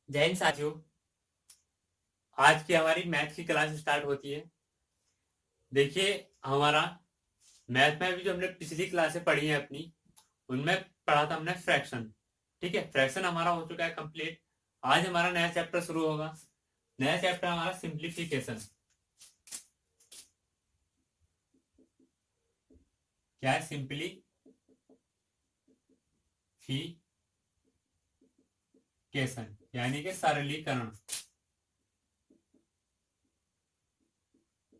जय हिंद साथियों। आज की हमारी मैथ की क्लास स्टार्ट होती है। देखिए, हमारा मैथ में भी जो हमने पिछली क्लासें पढ़ी है अपनी, उनमें पढ़ा था हमने फ्रैक्शन। ठीक है, फ्रैक्शन हमारा हो चुका है कंप्लीट। आज हमारा नया चैप्टर शुरू होगा। नया चैप्टर हमारा सिंप्लीफिकेशन। क्या है सिंप्लीफिकेशन? यानी कि सरलीकरण।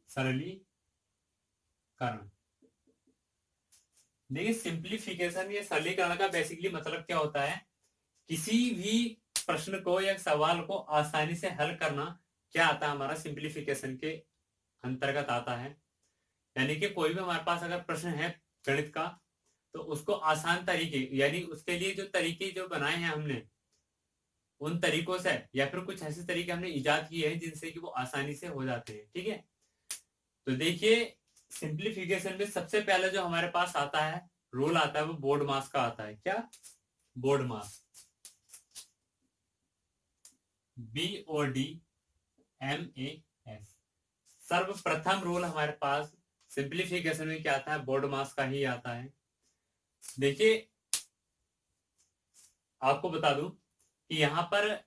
सरलीकरण। देखिए, सिंप्लीफिकेशन या सरलीकरण का बेसिकली मतलब क्या होता है? किसी भी प्रश्न को या सवाल को आसानी से हल करना क्या आता है? हमारा सिंप्लीफिकेशन के अंतर्गत आता है। यानी कि कोई भी हमारे पास अगर प्रश्न है गणित का, तो उसको आसान तरीके, यानी उसके लिए जो तरीके जो बनाए हैं हमने, उन तरीकों से या फिर कुछ ऐसे तरीके हमने इजाद किए हैं जिनसे कि वो आसानी से हो जाते हैं। ठीक है, तो देखिए, सिंप्लीफिकेशन में सबसे पहले जो हमारे पास आता है रूल आता है, वो बोर्ड मास का आता है। क्या? बोर्ड मास। BODMAS। सर्वप्रथम रूल हमारे पास सिंप्लीफिकेशन में क्या आता है? बोर्ड मास का ही आता है। देखिए, आपको बता दूं कि यहाँ पर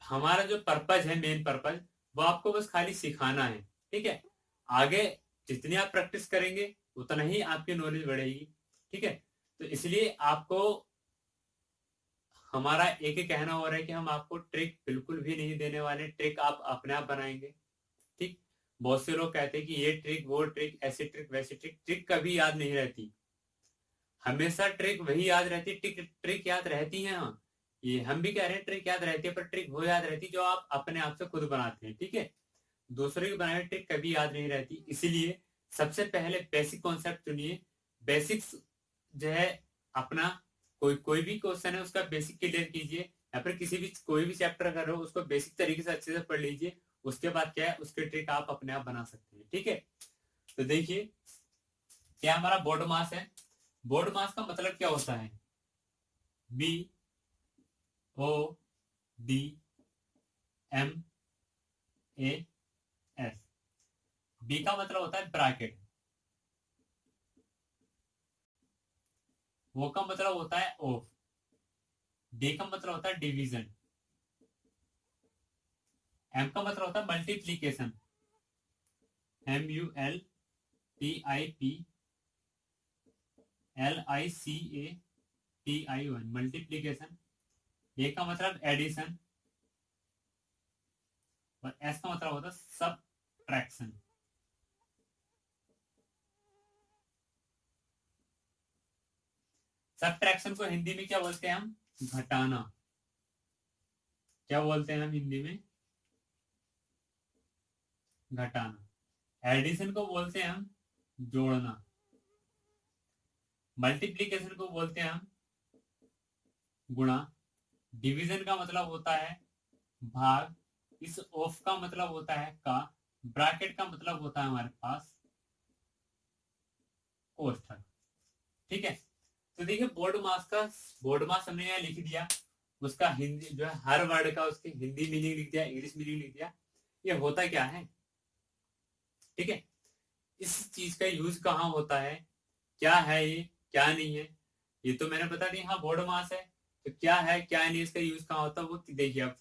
हमारा जो पर्पज है, मेन पर्पज, वो आपको बस खाली सिखाना है। ठीक है, आगे जितनी आप प्रैक्टिस करेंगे उतना ही आपकी नॉलेज बढ़ेगी। ठीक है, तो इसलिए आपको हमारा एक ही कहना हो रहा है कि हम आपको ट्रिक बिल्कुल भी नहीं देने वाले। ट्रिक आप अपने आप बनाएंगे। ठीक, बहुत से लोग कहते हैं कि ये ट्रिक, वो ट्रिक, ऐसी ट्रिक, वैसी ट्रिक। ट्रिक कभी याद नहीं रहती। हमेशा ट्रिक वही याद रहती है। ट्रिक ट्रिक याद रहती है, हाँ, ये हम भी कह रहे हैं ट्रिक याद रहती है, पर ट्रिक वो याद रहती है जो आप अपने आप से खुद बनाते हैं। ठीक है, दूसरे की बनाई ट्रिक कभी याद नहीं रहती। इसीलिए सबसे पहले बेसिक कॉन्सेप्ट चुनिए। बेसिक्स जो है अपना, कोई कोई भी क्वेश्चन है उसका बेसिक क्लियर कीजिए, या फिर किसी भी कोई भी चैप्टर कर रहे हो उसको बेसिक तरीके से अच्छे से पढ़ लीजिए। उसके बाद क्या है, उसके ट्रिक आप अपने आप बना सकते हैं। ठीक है, तो देखिए, क्या हमारा बोर्ड मास है? बोर्ड मास का मतलब क्या होता है? BODMAS। बी का मतलब होता है ब्रैकेट। वो का मतलब होता है ऑफ। डी का मतलब होता है डिवीजन। एम का मतलब होता है मल्टीप्लीकेशन। MULTIPLICATION, multiplication. ए का मतलब एडिशन। और एस का मतलब होता है सबट्रैक्शन। सबट्रैक्शन को हिंदी में क्या बोलते हैं हम? घटाना। क्या बोलते हैं हम हिंदी में? घटाना। एडिशन को बोलते हैं हम जोड़ना। मल्टीप्लीकेशन को बोलते हैं हम गुणा। डिवीजन का मतलब होता है भाग। इस ऑफ का मतलब होता है का। ब्रैकेट का मतलब होता है हमारे पास कोष्ठक। ठीक है, तो देखिए, बोर्ड मास हमने यहाँ लिख दिया। उसका हिंदी जो है, हर वर्ड का उसकी हिंदी मीनिंग लिख दिया, इंग्लिश मीनिंग लिख दिया। ये होता क्या है? ठीक है, इस चीज का यूज कहाँ होता है, क्या है ये, क्या नहीं है, ये तो मैंने बता दिया। हाँ, बोर्ड मास है, तो क्या है क्या नहीं, इसका यूज कहाँ होता है वो देखिए। अब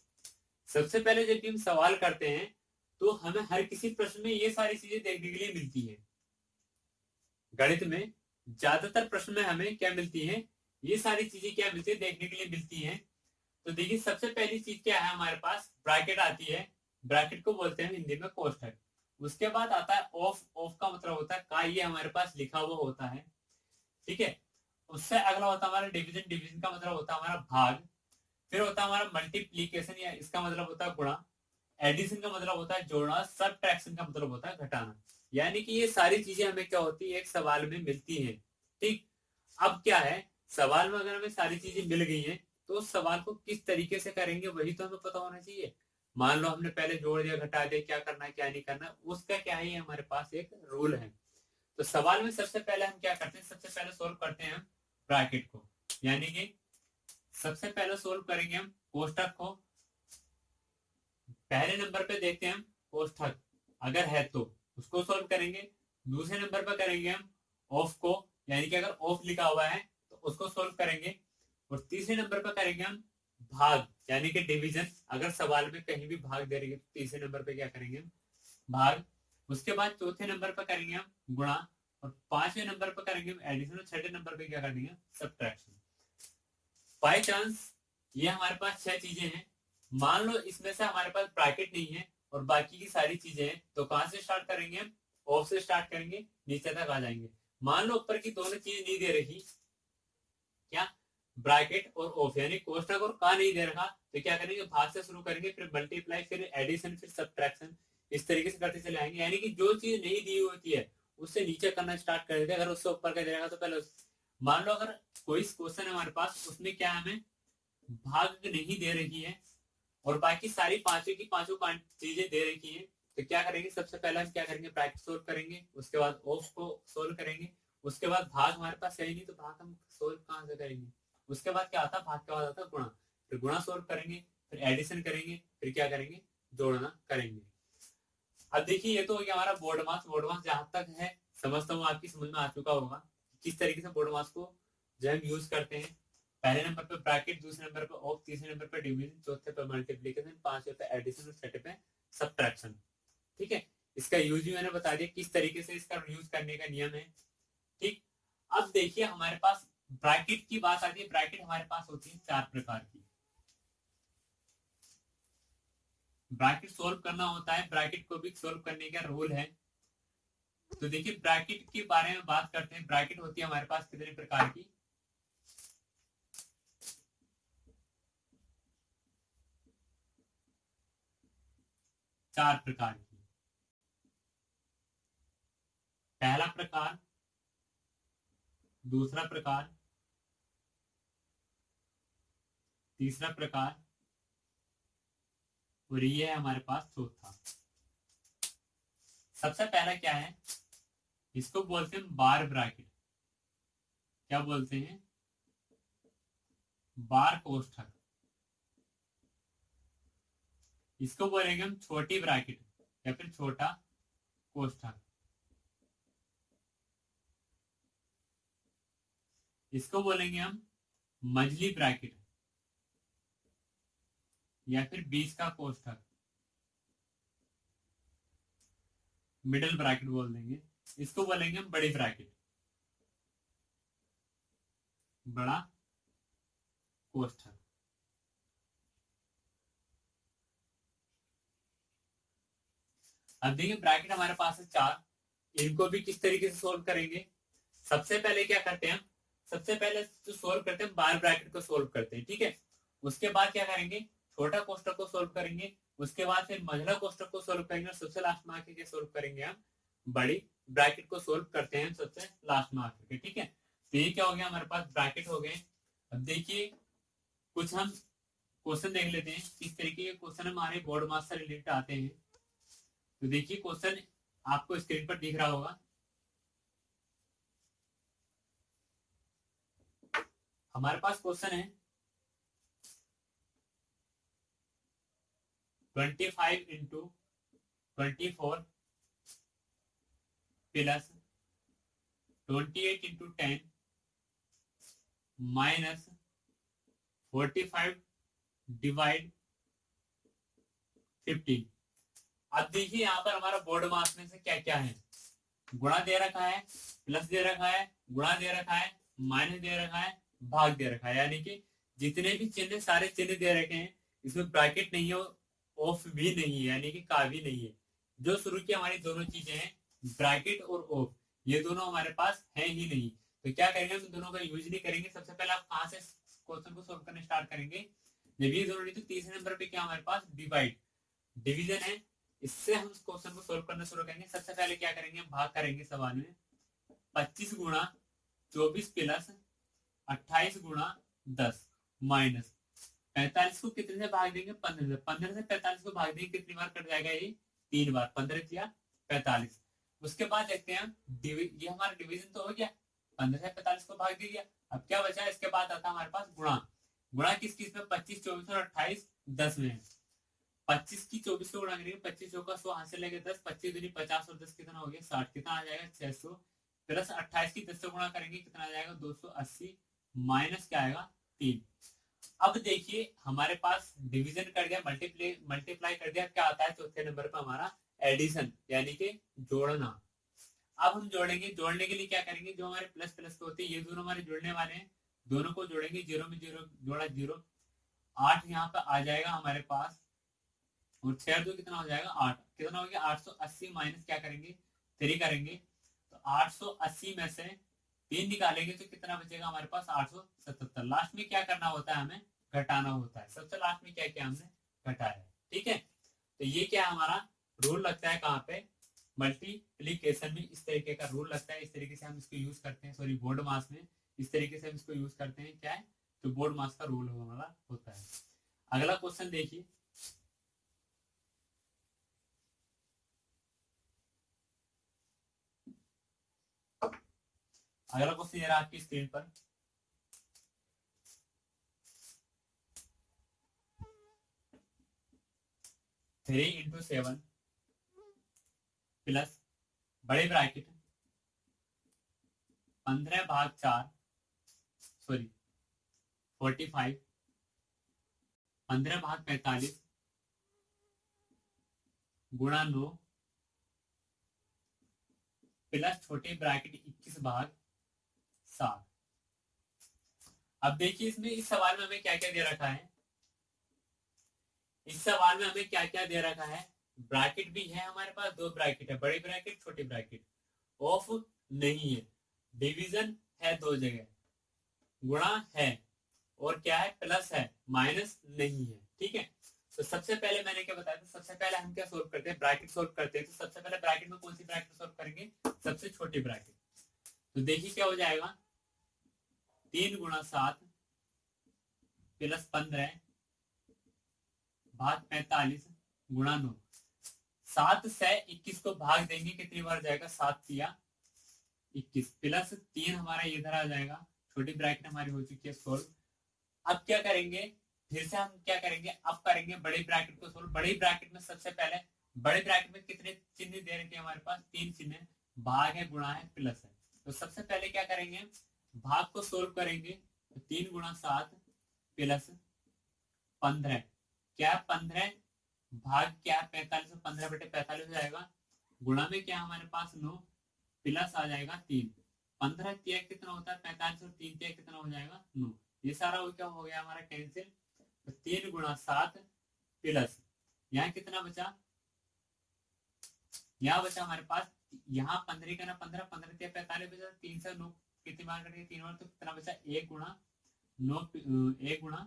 सबसे पहले जब हम सवाल करते हैं, तो हमें हर किसी प्रश्न में ये सारी चीजें देखने के लिए मिलती है। गणित में ज्यादातर प्रश्न में हमें क्या मिलती है? ये सारी चीजें क्या मिलती है? देखने के लिए मिलती है। तो देखिए, सबसे पहली चीज क्या है हमारे पास? ब्रैकेट आती है। ब्रैकेट को बोलते हैं हिंदी में कोष्ठक। उसके बाद आता है ऑफ। ऑफ का मतलब होता है का, ये हमारे पास लिखा हुआ होता है। ठीक है, उससे अगला होता है हमारा डिवीजन। डिवीजन का मतलब होता है हमारा भाग। फिर होता है हमारा मल्टीप्लीकेशन, या इसका मतलब होता है गुणा। एडिशन का मतलब होता है जोड़ना। सबट्रैक्शन का मतलब होता है घटाना। यानी कि ये सारी चीजें हमें क्या होती है, एक सवाल में मिलती है। ठीक, अब क्या है, सवाल में अगर हमें सारी चीजें मिल गई हैं, तो उस सवाल को किस तरीके से करेंगे वही तो हमें पता होना चाहिए। मान लो हमने पहले जोड़ दिया, घटा दिया, क्या करना है क्या नहीं करना, उसका क्या है, हमारे पास एक रूल है। तो सवाल में सबसे पहले हम क्या करते हैं? सबसे पहले सोल्व करते हैं हम ब्रैकेट को। यानी कि सबसे पहले सोल्व करेंगे हम कोष्टक को। पहले नंबर पे देखते हैं हम कोष्ठक, अगर है तो उसको सॉल्व करेंगे। दूसरे नंबर पर करेंगे हम ऑफ को, यानी कि अगर ऑफ लिखा हुआ है तो उसको सॉल्व करेंगे। और तीसरे नंबर पर करेंगे हम भाग, यानी कि डिवीजन, अगर सवाल में कहीं भी भाग दे रही है तो तीसरे नंबर पे क्या करेंगे हम भाग। उसके बाद चौथे नंबर पर करेंगे हम गुणा, और पांचवें नंबर पर करेंगे हम एडिशन, और छठे नंबर पे क्या कर देंगे सब्ट्रैक्शन। बाय चांस ये हमारे पास 6 चीजें हैं, मान लो इसमें से हमारे पास ब्रैकेट नहीं है और बाकी की सारी चीजें हैं, तो कहां से स्टार्ट करेंगे हम ऑफ से स्टार्ट करेंगे, नीचे तक आ जाएंगे। मान लो ऊपर की दोनों चीज नहीं दे रही, क्या ब्रैकेट और ऑफ, यानी कोष्ठक और का नहीं दे रखा, तो क्या करेंगे भाग से शुरू करेंगे, फिर मल्टीप्लाई, फिर एडिशन, फिर सब्ट्रैक्शन, इस तरीके से करते चले आएंगे। यानी कि जो चीज नहीं दी होती है उससे नीचे करना स्टार्ट कर देते हैं, अगर उससे ऊपर का दे रखा तो पहले मान लो अगर कोई क्वेश्चन है हमारे पास उसमें क्या हमें भाग नहीं दे रही है और बाकी सारी पांचों की पांचों चीजें दे रखी है, तो क्या करेंगे सबसे पहले हम क्या करेंगे ब्रैकेट सोल्व करेंगे, उसके बाद ऑफ को सोल्व करेंगे, उसके बाद भाग हमारे पास है ही नहीं तो भाग हम सोल्व कहां से करेंगे। उसके बाद क्या आता है भाग के बाद आता है गुणा, फिर गुणा सोल्व करेंगे, फिर एडिशन करेंगे, फिर क्या करेंगे जोड़ना करेंगे। अब देखिए ये तो हो गया हमारा बोर्ड मास। बोर्ड मास जहां तक है समझता हूँ आपकी समझ में आ चुका होगा किस तरीके से बोर्ड मास को जो हम यूज करते हैं। पहले नंबर पे ब्रैकेट, दूसरे नंबर पे ऑफ, तीसरे नंबर पे डिवीजन, चौथे पे मल्टीप्लिकेशन, पांचवे पे एडिशन और छठे पे सब्ट्रैक्शन। ठीक है, इसका यूज भी मैंने बता दिया किस तरीके से इसका यूज करने का नियम है। ठीक, अब देखिए हमारे पास ब्रैकेट की बात आती है। ब्रैकेट हमारे पास होती है 4 प्रकार की। ब्रैकेट सोल्व करना होता है, ब्रैकेट को भी सोल्व करने का रूल है। तो देखिए ब्रैकेट के बारे में बात करते हैं। ब्रैकेट होती है हमारे पास कितने प्रकार की, 4 प्रकार की। पहला प्रकार, दूसरा प्रकार, तीसरा प्रकार, और ये है हमारे पास चौथा। सबसे पहला क्या है, इसको बोलते हैं बार ब्रैकेट। क्या बोलते हैं, बार कोष्ठक। इसको बोलेंगे हम छोटी ब्रैकेट या फिर छोटा कोष्ठक। इसको बोलेंगे हम मंझली ब्रैकेट या फिर बीच का कोष्ठक, मिडिल ब्रैकेट बोल देंगे। इसको बोलेंगे हम बड़ी ब्रैकेट, बड़ा कोष्ठक। अब देखिए ब्रैकेट हमारे पास है 4, इनको भी किस तरीके से सोल्व करेंगे। सबसे पहले क्या करते हैं, सबसे पहले जो सोल्व करते हैं बार ब्रैकेट को सोल्व करते हैं। ठीक है, उसके बाद क्या करेंगे छोटा कोष्ठक को सोल्व करेंगे, उसके बाद फिर मंझला कोष्ठक को सोल्व करेंगे, और सबसे लास्ट में आके क्या सोल्व करेंगे हम बड़ी ब्रैकेट को सोल्व करते हैं सबसे लास्ट में आकर के। ठीक है, तो ये क्या हो गया हमारे पास ब्रैकेट हो गए। अब देखिए कुछ हम क्वेश्चन देख लेते हैं किस तरीके के क्वेश्चन हमारे बोर्ड मास से रिलेटेड आते हैं। तो देखिए क्वेश्चन आपको स्क्रीन पर दिख रहा होगा। हमारे पास क्वेश्चन है 25 into 24 plus 28 into 10 minus 45 divide 15। अब देखिए यहाँ पर हमारा बोर्ड मास में से क्या क्या है, गुणा दे रखा है, प्लस दे रखा है, गुणा दे रखा है, माइनस दे रखा है, भाग दे रखा है। यानी कि जितने भी चिन्ह सारे चिन्ह दे रखे हैं, इसमें ब्रैकेट नहीं है, ऑफ भी नहीं है, यानी कि का भी नहीं है। जो शुरू की हमारी दोनों चीजें हैं ब्रैकेट और ऑफ, ये दोनों हमारे पास है ही नहीं। तो क्या करेंगे हम दोनों का यूज नहीं करेंगे। सबसे पहले आप कहां से क्वेश्चन को सोल्व करना स्टार्ट करेंगे, जब ये दोनों नहीं तो तीसरे नंबर पे क्या हमारे पास डिवाइड, डिवीजन है, इससे हम क्वेश्चन को सोल्व करना शुरू करेंगे। सबसे पहले क्या करेंगे हम भाग करेंगे सवाल में 25 गुणा 24 प्लस 28 गुणा 10 माइनस 45 को कितने से भाग देंगे 15 से। 15 से 45 को भाग देंगे कितनी बार कट जाएगा ये 3 बार, 15 किया 45। उसके बाद देखते हैं ये हमारा डिवीजन तो हो गया, 15 से 45 को भाग दे दिया। अब क्या बचा, इसके बाद आता हमारे पास गुणा। गुणा किस किस में 25 24 और 28 10 में है। 25 की 24 को गुणा करेंगे, 25 चौका 100, हाथ से लेके 10, 25 दूनी 50 और 10 कितना हो गया 60, कितना आ जाएगा 600, प्लस 28 की 10 से गुणा करेंगे कितना आ जाएगा 280, माइनस क्या आएगा 3। अब देखिए हमारे पास डिवीजन कर दिया, मल्टीप्लाई कर दिया, क्या आता है चौथे नंबर पर हमारा एडिशन यानी कि जोड़ना। अब हम जोड़ेंगे, जोड़ने के लिए क्या करेंगे, जो हमारे प्लस प्लस के होते हैं ये दोनों हमारे जुड़ने वाले हैं, दोनों को जोड़ेंगे, जीरो में जीरो जोड़ा जीरो, 8 यहाँ पे आ जाएगा हमारे पास, और 6 दो कितना हो जाएगा 8, कितना हो गया 880, माइनस क्या करेंगे 3 करेंगे, तो 880 में से 3 निकालेंगे तो कितना बचेगा हमारे पास 877। लास्ट में क्या करना होता है, हमें घटाना होता है, सबसे लास्ट में क्या किया हमने घटाया, ठीक है। तो ये क्या हमारा रूल लगता है कहाँ पे, मल्टीप्लीकेशन में इस तरीके का रूल लगता है, इस तरीके से हम इसको यूज करते हैं, सॉरी बोर्ड मास में इस तरीके से हम इसको यूज करते हैं, क्या है तो बोर्ड मास का रूल हमारा होता है। अगला क्वेश्चन देखिए, अगला क्वेश्चन ये रहा आपकी स्क्रीन पर, थ्री इंटू 7 प्लस बड़े ब्रैकेट 15/4 सॉरी 45 15/45 गुणा 9 प्लस छोटे ब्रैकेट 21/7। अब देखिए इसमें इस सवाल में हमें क्या क्या दे रखा है, इस सवाल में हमें क्या क्या दे रखा है, ब्रैकेट भी है हमारे पास, दो ब्रैकेट है, बड़ी ब्रैकेट छोटी ब्रैकेट, ऑफ नहीं है, डिवीजन है दो जगह, गुणा है और क्या है प्लस है, माइनस नहीं है, ठीक है। तो सबसे पहले मैंने क्या बताया था, सबसे पहले हम क्या सोल्व करते हैं, ब्रैकेट सोल्व करते हैं। तो सबसे पहले ब्रैकेट में कौन सी ब्रैकेट सोल्व करेंगे, सबसे छोटी ब्रैकेट। तो देखिए क्या हो जाएगा, 3 × 7 प्लस 15/45 गुणा 9, 7 से 21 को भाग देंगे कितनी बार जाएगा, 7 या 21, प्लस 3 हमारा इधर आ जाएगा, छोटी ब्रैकेट हमारी हो चुकी है सोल्व। अब क्या करेंगे, फिर से हम क्या करेंगे, अब करेंगे बड़ी ब्रैकेट को सोल्व। बड़ी ब्रैकेट में सबसे पहले, बड़े ब्रैकेट में कितने चिन्ह दे रखे हैं हमारे पास, 3 चिन्ह, भाग है, गुणा है, प्लस है। तो सबसे पहले क्या करेंगे, भाग को सोल्व करेंगे, तो 3 × 7 प्लस 15, क्या 15 भाग क्या 45, 15/45 हो जाएगा, गुणा में क्या हमारे पास 9 प्लस आ जाएगा 3, 15 3 कितना होता है 45 और 3 3 कितना हो जाएगा 9, ये सारा हो क्या हो गया हमारा कैंसिल। तो 3 × 7 प्लस यहाँ कितना बचा, यहाँ बचा हमारे पास, यहाँ 15 का ना 15 15 3 45 बचा, 3 से 9 कितनी बार करेंगे 3 बार, तो कितना बचा 1 × 9 1 ×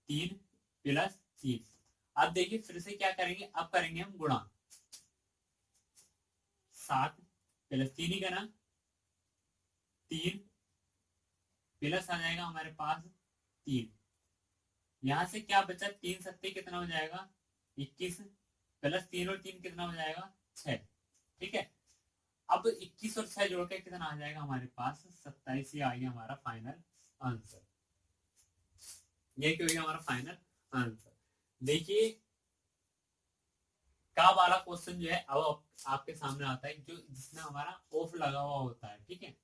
3 प्लस 3। अब देखिए फिर से क्या करेंगे, अब करेंगे हम गुणा, 7 प्लस 3 ही करना 3 प्लस आ जाएगा हमारे पास 3, यहां से क्या बचा 3 7 कितना हो जाएगा 21, प्लस 3 और 3 कितना हो जाएगा 6, ठीक है। अब 21 और 6 जोड़ के कितना आ जाएगा हमारे पास 27, ये आ गया हमारा फाइनल आंसर, ये क्या हो गया हमारा फाइनल आंसर। देखिए का वाला क्वेश्चन जो है अब आपके सामने आता है, जो जिसमें हमारा ऑफ लगा हुआ होता है, ठीक है।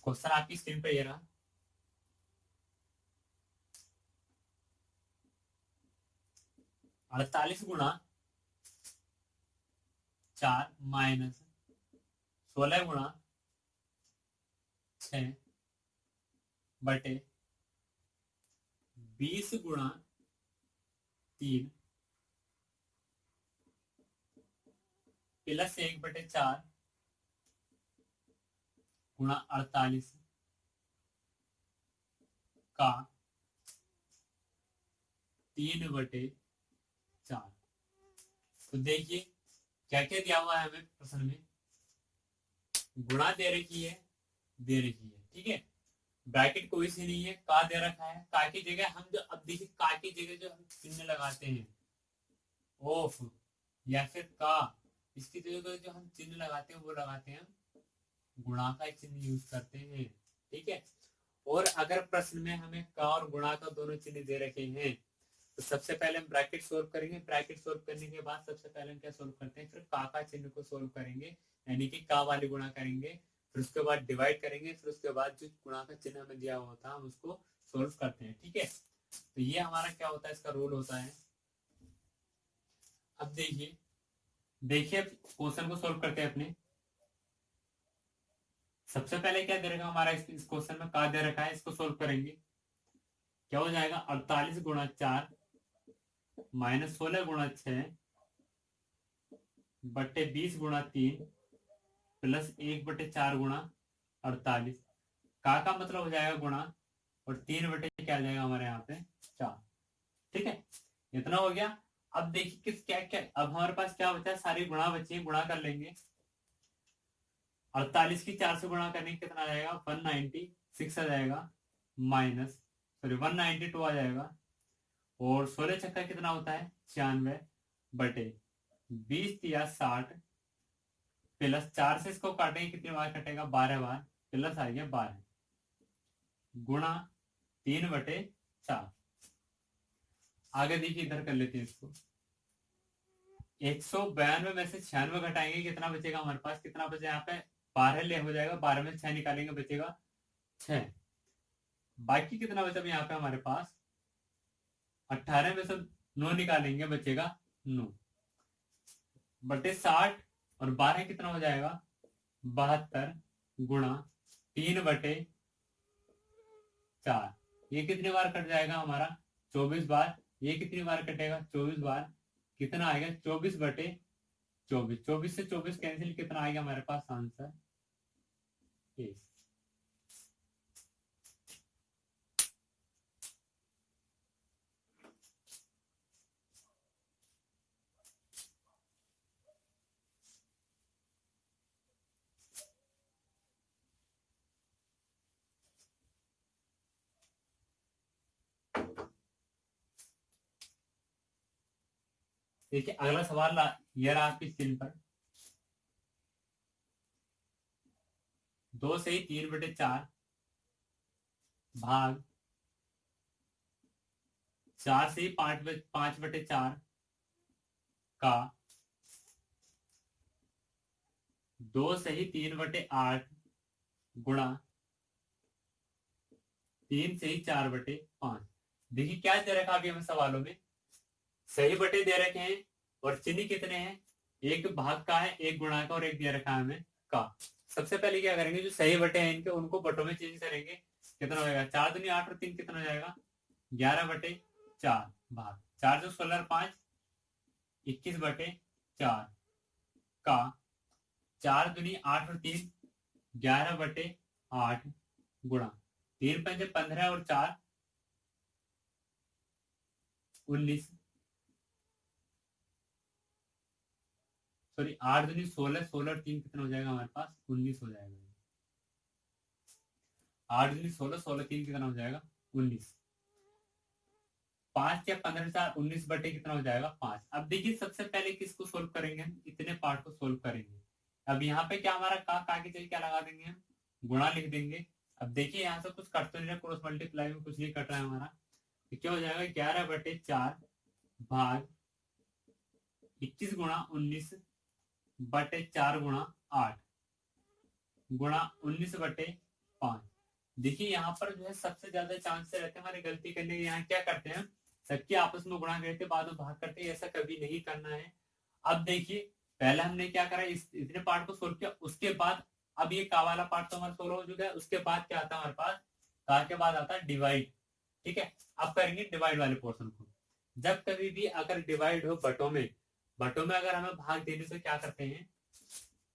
क्वेश्चन आपकी स्क्रीन पर ये रहा, अड़तालीस गुणा 4 माइनस 16 गुणा 6 बटे 20 गुणा 3 प्लस 1/4 गुणा 48 का 3/4। तो देखिए क्या क्या दिया हुआ है हमें प्रश्न में, गुणा दे रखी है, ठीक है, ब्रैकेट कोई सी नहीं है, का दे रखा है, का की जगह हम जो, अब देखिए का की जगह जो हम चिन्ह लगाते हैं ऑफ या फिर का, इसकी जगह जो हम चिन्ह लगाते हैं वो लगाते हैं गुणा का चिन्ह यूज करते हैं। ठीक है, और अगर प्रश्न में हमें का और गुणा का दोनों चिन्ह दे रखे हैं तो सबसे पहले हम ब्रैकेट सोल्व करेंगे। ब्रैकेट सोल्व करने के बाद सबसे पहले हम क्या सोल्व करते हैं, फिर का चिन्ह को सोल्व करेंगे, यानी कि का वाली गुणा करेंगे, फिर उसके बाद डिवाइड करेंगे, फिर उसके बाद जो गुणा का चिन्ह हमें दिया हुआ था हम उसको सोल्व करते हैं। ठीक है, तो ये हमारा क्या होता है, इसका रूल होता है। अब देखिए देखिए क्वेश्चन को सोल्व करते हैं अपने। सबसे पहले क्या दे रखा हमारा इस क्वेश्चन में, का दे रखा है, इसको सोल्व करेंगे। क्या हो जाएगा, 48 गुणा 4 माइनस 16 गुणा 6 बटे 20 गुणा 3 प्लस 1/4 गुणा 48। का मतलब हो जाएगा गुणा, और 3 बटे क्या आ जाएगा हमारे यहाँ पे 4। ठीक है, इतना हो गया। अब देखिए किस क्या क्या, अब हमारे पास क्या बचा है, सारी गुणा बची, गुणा कर लेंगे। 48 की 4 से गुणा करने कितना आ जाएगा, 196 आ जाएगा, माइनस सॉरी 192 आ जाएगा, और 16 छक्का कितना होता है 96 बटे 20 या 60 प्लस 4 से इसको काटेंगे कितने बार कटेगा, 12 बार, प्लस आ गया 12 गुणा 3/4। आगे देखिए इधर कर लेते हैं इसको। 192 में से 96 घटाएंगे, कितना बचेगा हमारे पास, कितना बचे यहाँ पे 12 ले हो जाएगा, 12 में 6 निकालेंगे बचेगा 6। बाकी कितना बचा यहाँ पे हमारे पास, 18 में से 9 निकालेंगे बचेगा 9 बटे 60, और 12 कितना हो जाएगा 72 गुणा 3/4। ये कितनी बार कट जाएगा हमारा 24 बार। ये कितनी बार कटेगा 24 बार, कितना आएगा 24/24। 24 से 24 कैंसिल, कितना आएगा हमारे पास आंसर 1। देखिए अगला सवाल ये रहा आपकी स्क्रीन पर। 2 से 3/4 भाग 4 से 5/4 का 2 से 3/8 गुणा 3 से 4/5। देखिए क्या दे रखा अभी हमें सवालों में, सही बटे दे रखे हैं और चिन्ह कितने हैं, एक भाग का है, एक गुणा का, और एक दे रखा है हमें का। सबसे पहले क्या करेंगे, जो सही बटे हैं इनके उनको बटों में चेंज करेंगे। कितना हो जाएगा 4 दूनी 8 और 3 कितना हो जाएगा 11/4 भाग 4 जो 16 5 21/4 का 4 दूनी 8 और 3 11/8 गुणा 3 पंजे 15 और 4 19, सॉरी 8 दूनी 16, 16 और 3 कितना हो जाएगा हमारे पास 19 हो जाएगा। 8 दूनी 16, 16 3 कितना हो जाएगा 19। 5 या 15 4 19 बटे कितना हो जाएगा 5। अब देखिए सबसे पहले किसको सोल्व करेंगे, हम इतने पार्ट को सोल्व करेंगे। अब यहाँ पे क्या हमारा का की जगह क्या लगा देंगे, हम गुणा लिख देंगे। अब देखिए यहाँ से कुछ कट तो नहीं रहा, क्रॉस मल्टीप्लाई में कुछ नहीं कट रहा है हमारा, तो क्या हो जाएगा 11/4 भाग 21 गुणा 19/4 गुणा 8 गुणा 19/5। देखिए यहाँ पर जो है सबसे ज्यादा चांस रहते हैं हमारे गलती करने के। यहाँ क्या करते हैं, सबके आपस में गुणा करते बाद में भाग करते हैं, ऐसा कभी नहीं करना है। अब देखिए पहले हमने क्या करा, इतने पार्ट को सोल्व किया, उसके बाद अब ये का वाला पार्ट तो हमारा सोल्व हो चुका है। उसके बाद क्या आता है हमारे पास, का के बाद आता है डिवाइड। ठीक है, अब करेंगे डिवाइड वाले पोर्शन को। जब कभी भी अगर डिवाइड हो बटों में अगर हमें भाग देने से क्या करते हैं,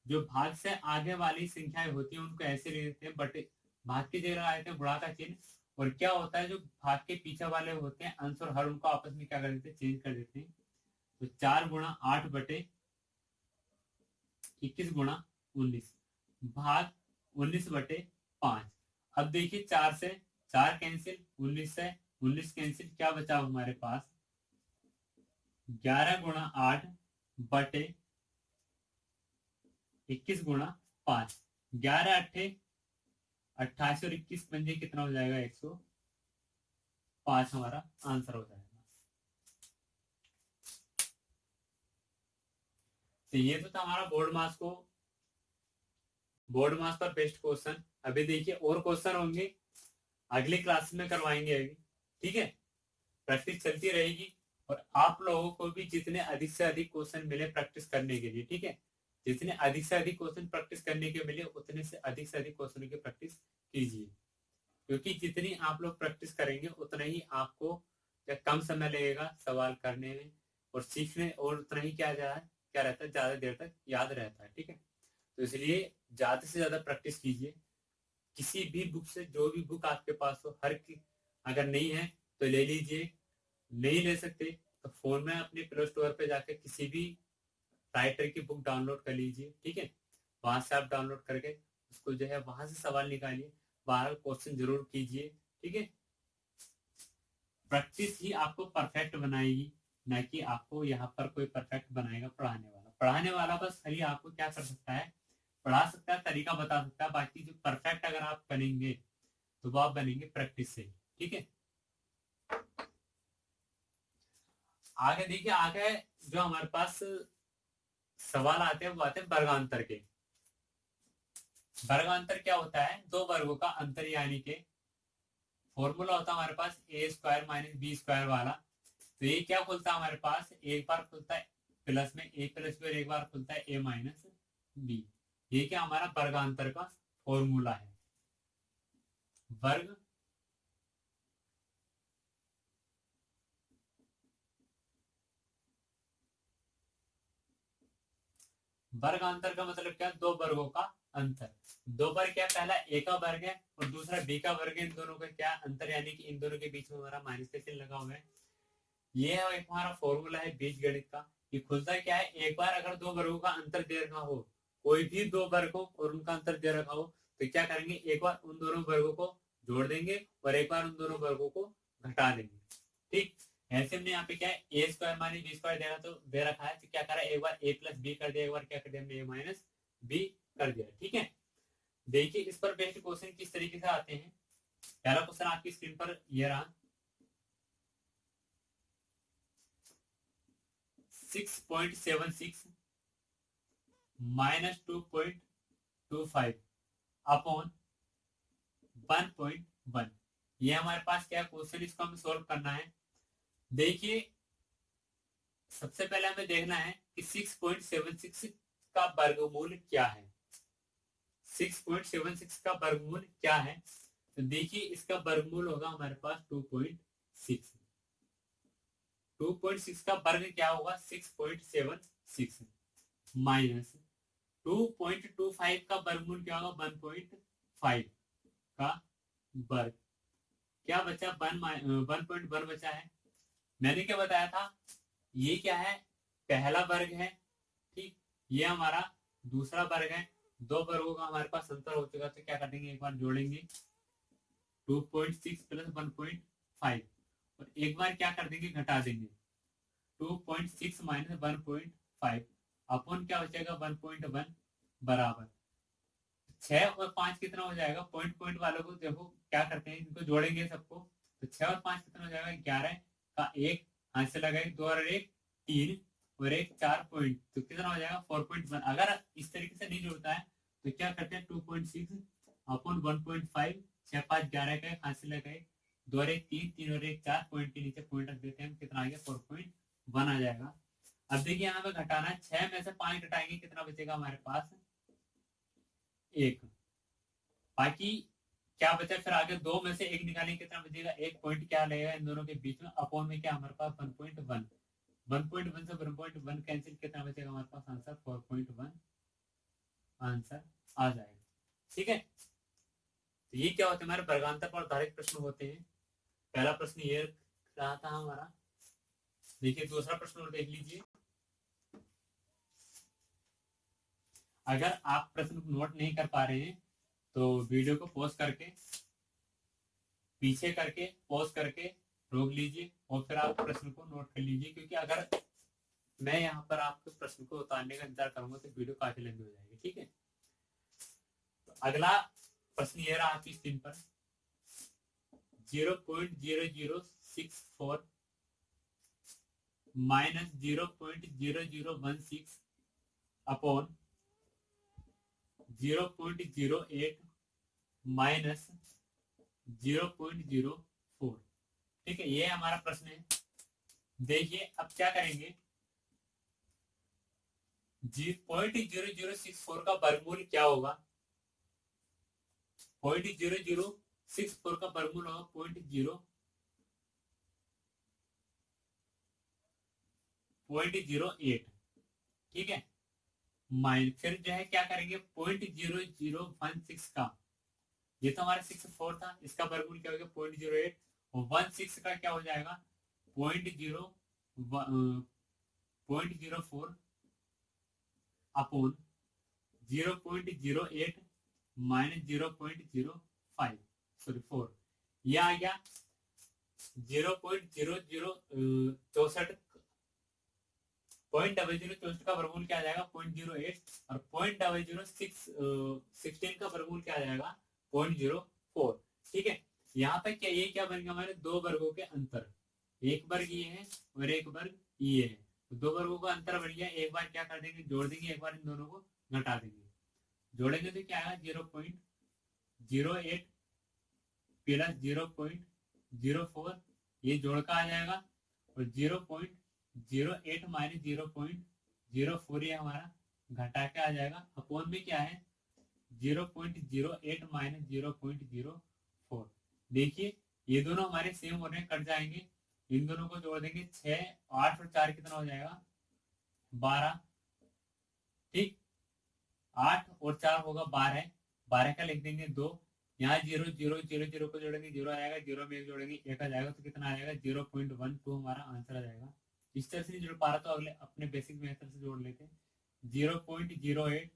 जो भाग से आगे वाली संख्याएं होती है उनको ऐसे ले लेते हैं, बटे भाग की जगह लगाते हैं गुणा का चिन्ह। और क्या होता है, जो भाग के पीछे वाले होते हैं अंश और हर, उनको आपस में क्या कर देते हैं, चेंज कर देते हैं। तो 4 गुणा 8/21 गुणा 19 भाग 19/5। अब देखिए 4 से 4 कैंसिल, 19 से 19 कैंसिल, क्या बचा हमारे पास 11 गुणा 8/21 21 गुणा 5, 11 अट्ठे 88 और 21 पंजे कितना हो जाएगा 105 हमारा आंसर हो जाएगा। तो ये तो था हमारा बोर्ड मास पर बेस्ड क्वेश्चन। अभी देखिए और क्वेश्चन होंगे अगली क्लास में करवाएंगे अभी, ठीक है। प्रैक्टिस चलती रहेगी और आप लोगों को भी जितने अधिक से अधिक क्वेश्चन मिले प्रैक्टिस करने के लिए, ठीक है, जितने अधिक से अधिक क्वेश्चन प्रैक्टिस करने के मिले उतने से अधिक क्वेश्चन की प्रैक्टिस कीजिए, क्योंकि जितनी आप लोग प्रैक्टिस करेंगे उतना ही आपको कम समय लगेगा सवाल करने में और सीखने, और उतना ही क्या रहता है ज्यादा देर तक याद रहता है, ठीक है। तो इसलिए ज्यादा से ज्यादा प्रैक्टिस कीजिए। किसी भी बुक से, जो भी बुक आपके पास हो, अगर नहीं है तो ले लीजिए, नहीं ले सकते तो फोन में अपने प्ले स्टोर पे जाकर किसी भी राइटर की बुक डाउनलोड कर लीजिए, ठीक है। वहां से आप डाउनलोड करके उसको जो है वहां से सवाल निकालिए, बारह क्वेश्चन जरूर कीजिए, ठीक है। प्रैक्टिस ही आपको परफेक्ट बनाएगी, ना कि आपको यहाँ पर कोई परफेक्ट बनाएगा पढ़ाने वाला बस खाली आपको क्या कर सकता है, पढ़ा सकता है, तरीका बता सकता है। बाकी जो परफेक्ट अगर आप बनेंगे तो वो आप बनेंगे प्रैक्टिस से, ठीक है। आगे देखिए, आगे जो हमारे पास सवाल आते हैं वो आते हैं वर्गांतर के। वर्गांतर क्या होता है? दो वर्गों का अंतर, यानी के फॉर्मूला होता है हमारे पास ए स्क्वायर माइनस बी स्क्वायर वाला। तो ये क्या खुलता है हमारे पास, एक बार खुलता है प्लस में ए प्लस बी और एक बार खुलता है ए माइनस बी। ये क्या हमारा वर्गांतर का फॉर्मूला है। वर्गांतर का मतलब क्या? दो वर्गों का अंतर। दो वर्ग क्या, पहला ए का वर्ग है और दूसरा बी का वर्ग है, इन दोनों का क्या अंतर, यानी कि इन दोनों के बीच में हमारा माइनस का चिन्ह लगा हुआ है। ये है एक हमारा फॉर्मूला है बीज गणित का। ये खुलता क्या है, एक बार अगर दो वर्गों का अंतर दे रखा हो, कोई भी दो वर्गों और उनका अंतर दे रखा हो, तो क्या करेंगे, एक बार उन दोनों वर्गों को जोड़ देंगे और एक बार उन दोनों वर्गों को घटा देंगे, ठीक। ऐसे में यहाँ पे क्या है, ए स्क्वायर माइनस बी स्क्वायर देना तो दे रखा है, तो क्या करा, एक बार ए प्लस बी कर दिया, एक बार क्या कर दिया, ए माइनस बी कर दिया, ठीक है। देखिए इस पर बेस्ड क्वेश्चन किस तरीके से आते हैं। पहला क्वेश्चन आपकी स्क्रीन पर ये रहा, 6.76 माइनस 2.25 अपॉन 1.1। ये हमारे पास क्या क्वेश्चन, इसको हमें सोल्व करना है। देखिए सबसे पहले हमें देखना है कि 6.76 का वर्गमूल क्या है। 6.76 का वर्गमूल क्या है, तो देखिए इसका वर्गमूल होगा हमारे पास 2.6। 2.6 का वर्ग क्या होगा, 6.76 माइनस 2.25 का वर्गमूल क्या होगा, 1.5 का वर्ग। क्या बचा, 1.1 बचा है। मैंने क्या बताया था, ये क्या है, पहला वर्ग है, ठीक। ये हमारा दूसरा वर्ग है। दो वर्गों का हमारे पास अंतर हो चुका, तो क्या कर देंगे, एक बार जोड़ेंगे 2.6 प्लस 1.5 और एक बार क्या कर देंगे, घटा देंगे 2.6 माइनस 1.5 अपॉन क्या बचेगा 1.1 बराबर 6 और 5 कितना हो जाएगा। पॉइंट पॉइंट वालों को देखो क्या करते हैं, इनको जोड़ेंगे सबको, तो 6 और 5 कितना हो जाएगा, 11 का एक हाथ से लगाए, 2 और 1 3 और 1 4 पॉइंट, तो कितना हो जाएगा 4.1। अगर इस तरीके से नहीं जुड़ता है तो क्या करते हैं, 2.6 अपॉन 1.5, 6 5 11 का हाथ से लगाए, 2 और 1 3 3 और 1 4 पॉइंट के नीचे पॉइंट रख देते हैं, कितना आ गया 4.1 आ जाएगा। अब देखिए यहाँ पे घटाना है, 6 में से 5 घटाएंगे, कितना बचेगा हमारे पास 1। बाकी क्या बचा, फिर आगे 2 में से 1 निकालेंगे, कितना बचेगा, एक पॉइंट क्या लगेगा इन दोनों के बीच में, अपॉन में क्या हमारे पास 1.1। 1.1 से 1.1 कैंसिल, कितना बचेगा हमारे पास आंसर 4.1 आंसर आ जाएगा, ठीक है। तो ये क्या होता है, हमारे वर्गांतर पर आधारित प्रश्न होते हैं। पहला प्रश्न ये रहा था हमारा। देखिए दूसरा प्रश्न और देख लीजिए। अगर आप प्रश्न को नोट नहीं कर पा रहे हैं तो वीडियो को पॉज करके, पीछे करके, पॉज करके रोक लीजिए और फिर आप प्रश्न को नोट कर लीजिए, क्योंकि अगर मैं यहाँ पर आपके प्रश्न को उतारने का इंतजार करूंगा, तो वीडियो काफी लंबी हो जाएगी। ठीक है, तो अगला प्रश्न ये रहा आपकी स्क्रीन पर, 0.0064 माइनस 0.0016 अपॉन 0.08 माइनस 0.04। ठीक है, ये हमारा प्रश्न है। देखिए अब क्या करेंगे, 0.0064 का वर्गमूल क्या होगा, 0.0064 का वर्गमूल होगा 0.08। ठीक है, फिर जो है क्या करेंगे, 0.0016 का, ये तो हमारा 64 था, इसका वर्गमूल क्या हो गया 0.08, और 16 का क्या हो जाएगा 0.04 अपॉन 0.08 माइनस 0.05 सॉरी 4, यह आ गया 0.0064 0.0064 का वर्गमूल क्या आ जाएगा 0.08, और 0.0016 का वर्गमूल क्या आ जाएगा 0.04। ठीक है, यहाँ पे क्या, ये क्या बन गया हमारे दो वर्गों के अंतर, एक वर्ग ये है और एक वर्ग ये है, तो दो वर्गों का अंतर बन गया। एक बार क्या कर देंगे, जोड़ देंगे, एक बार इन दोनों को घटा देंगे, जोड़ेंगे तो क्या आएगा 0.08 प्लस 0.04, ये जोड़ का आ जाएगा, और 0.08 माइनस 0.04 ये हमारा घटा के आ जाएगा, अपॉन में क्या है 0.08 माइनस 0.04। देखिए ये दोनों हमारे सेम हो रहे हैं, कट जाएंगे, इन दोनों को जोड़ देंगे, 6 8 और 4 कितना हो जाएगा 12। ठीक, 8 और 4 होगा 12, 12 का लिख देंगे 2, यहाँ 0 0 0 0 को जोड़ेंगे 0 आ जाएगा, 0 में 1 जोड़ेंगे 1 आ जाएगा, तो कितना आ जाएगा 0.12 हमारा आंसर आ जाएगा। इस तरह से नहीं जोड़ पा रहा तो अगले अपने बेसिक मेथड से जोड़ लेते हैं, 0.08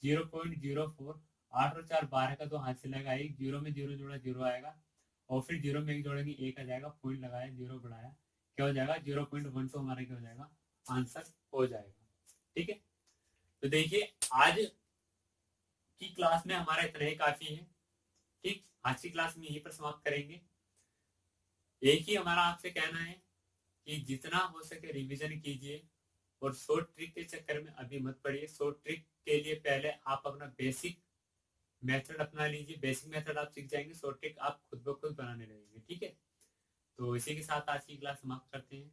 0.04, 8 और 4 12 का, तो हाथ से लगा, 1 0 में 0 जोड़ा 0 आएगा, और फिर 0 में 1 जोड़ेंगे 1 आ जाएगा, पॉइंट लगाया 0 बढ़ाया, क्या हो जाएगा 0.12 हमारा क्या हो जाएगा आंसर हो जाएगा। ठीक है, तो देखिए आज की क्लास में हमारा इतना ही काफी है। ठीक, आज की क्लास में यहीं पर समाप्त करेंगे। एक ही हमारा आपसे कहना है कि जितना हो सके रिवीजन कीजिए, और शॉर्ट ट्रिक के चक्कर में अभी मत पड़िए। शॉर्ट ट्रिक के लिए पहले आप अपना बेसिक मेथड अपना लीजिए, बेसिक मेथड आप सीख जाएंगे, शॉर्ट ट्रिक आप खुद ब खुद बनाने लगेंगे। ठीक है, तो इसी के साथ आज की क्लास समाप्त करते हैं।